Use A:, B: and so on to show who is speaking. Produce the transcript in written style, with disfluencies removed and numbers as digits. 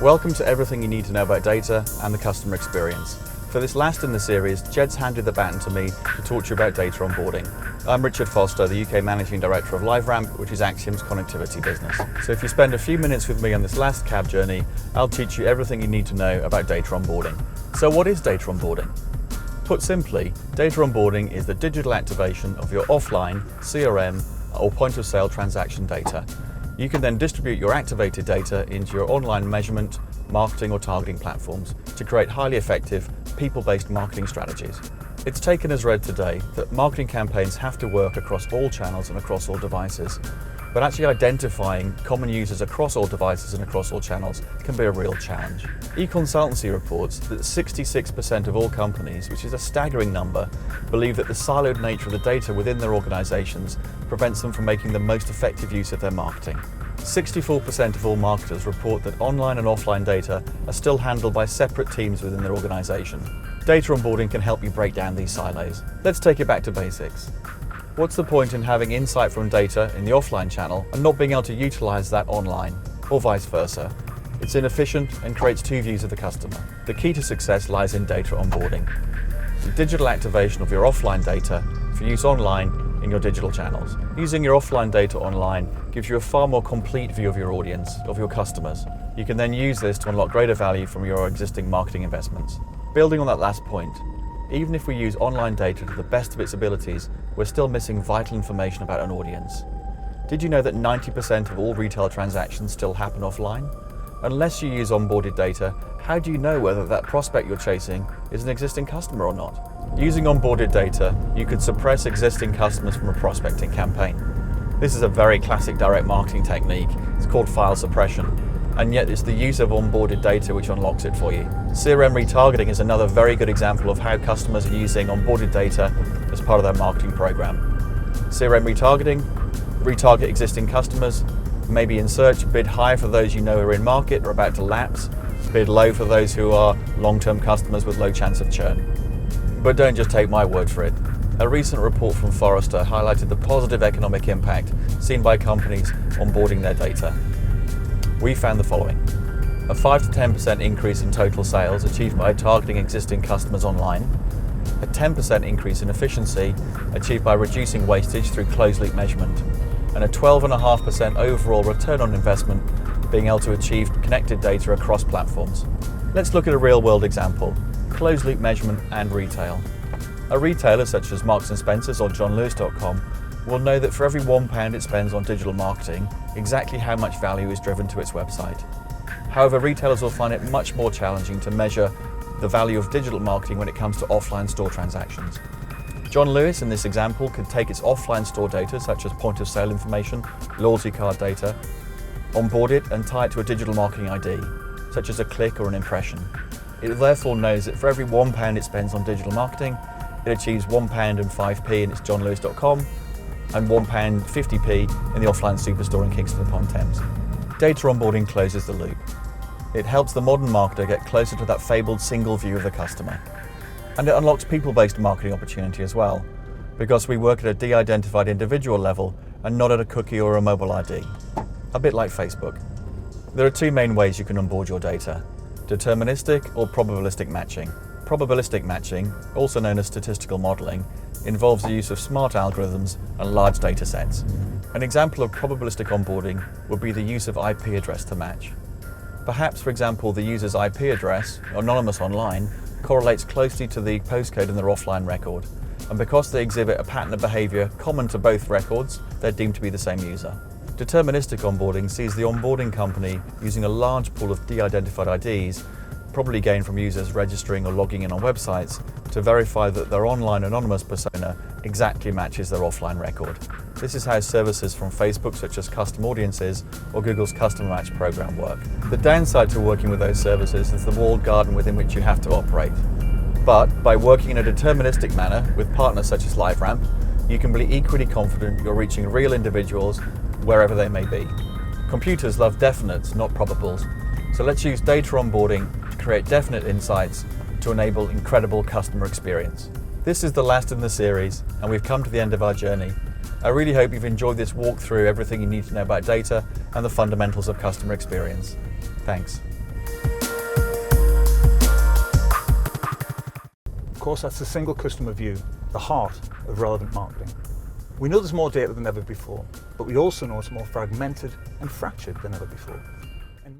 A: Welcome to everything you need to know about data and the customer experience. For this last in the series, Jed's handed the baton to me to talk to you about data onboarding. I'm Richard Foster, the UK Managing Director of LiveRamp, which is Acxiom's connectivity business. So if you spend a few minutes with me on this last cab journey, I'll teach you everything you need to know about data onboarding. So what is data onboarding? Put simply, data onboarding is the digital activation of your offline CRM or point of sale transaction data. You can then distribute your activated data into your online measurement, marketing or targeting platforms to create highly effective, people-based marketing strategies. It's taken as read today that marketing campaigns have to work across all channels and across all devices, but actually identifying common users across all devices and across all channels can be a real challenge. eConsultancy reports that 66% of all companies, which is a staggering number, believe that the siloed nature of the data within their organizations prevents them from making the most effective use of their marketing. 64% of all marketers report that online and offline data are still handled by separate teams within their organization. Data onboarding can help you break down these silos. Let's take it back to basics. What's the point in having insight from data in the offline channel and not being able to utilize that online, or vice versa? It's inefficient and creates two views of the customer. The key to success lies in data onboarding. The digital activation of your offline data for use online in your digital channels. Using your offline data online gives you a far more complete view of your audience, of your customers. You can then use this to unlock greater value from your existing marketing investments. Building on that last point, even if we use online data to the best of its abilities, we're still missing vital information about an audience. Did you know that 90% of all retail transactions still happen offline? Unless you use onboarded data, how do you know whether that prospect you're chasing is an existing customer or not? Using onboarded data, you could suppress existing customers from a prospecting campaign. This is a very classic direct marketing technique. It's called file suppression, and yet it's the use of onboarded data which unlocks it for you. CRM retargeting is another very good example of how customers are using onboarded data as part of their marketing program. CRM retargeting, retarget existing customers, maybe in search, bid high for those you know are in market or about to lapse, bid low for those who are long-term customers with low chance of churn. But don't just take my word for it. A recent report from Forrester highlighted the positive economic impact seen by companies onboarding their data. We found the following: a 5 to 10% increase in total sales achieved by targeting existing customers online, a 10% increase in efficiency achieved by reducing wastage through closed-loop measurement, and a 12.5% overall return on investment being able to achieve connected data across platforms. Let's look at a real-world example: closed-loop measurement and retail. A retailer such as Marks & Spencer's or johnlewis.com will know that for every £1 it spends on digital marketing, exactly how much value is driven to its website. However, retailers will find it much more challenging to measure the value of digital marketing when it comes to offline store transactions. John Lewis, in this example, could take its offline store data, such as point of sale information, loyalty card data, onboard it and tie it to a digital marketing ID, such as a click or an impression. It therefore knows that for every £1 it spends on digital marketing, it achieves £1.05 in its johnlewis.com and £1.50 in the offline superstore in Kingston upon Thames. Data onboarding closes the loop. It helps the modern marketer get closer to that fabled single view of the customer. And it unlocks people-based marketing opportunity as well, because we work at a de-identified individual level and not at a cookie or a mobile ID. A bit like Facebook. There are two main ways you can onboard your data: deterministic or probabilistic matching. Probabilistic matching, also known as statistical modeling, involves the use of smart algorithms and large data sets. An example of probabilistic onboarding would be the use of IP address to match. Perhaps, for example, the user's IP address, anonymous online, correlates closely to the postcode in their offline record, and because they exhibit a pattern of behavior common to both records, they're deemed to be the same user. Deterministic onboarding sees the onboarding company using a large pool of de-identified IDs, probably gained from users registering or logging in on websites, to verify that their online anonymous persona exactly matches their offline record. This is how services from Facebook such as custom audiences or Google's custom match program work. The downside to working with those services is the walled garden within which you have to operate. But by working in a deterministic manner with partners such as LiveRamp, you can be equally confident you're reaching real individuals wherever they may be. Computers love definites, not probables. So let's use data onboarding to create definite insights to enable incredible customer experience. This is the last in the series, and we've come to the end of our journey. I really hope you've enjoyed this walk through everything you need to know about data and the fundamentals of customer experience. Thanks.
B: course, that's the single customer view, the heart of relevant marketing. We know there's more data than ever before, but we also know it's more fragmented and fractured than ever before.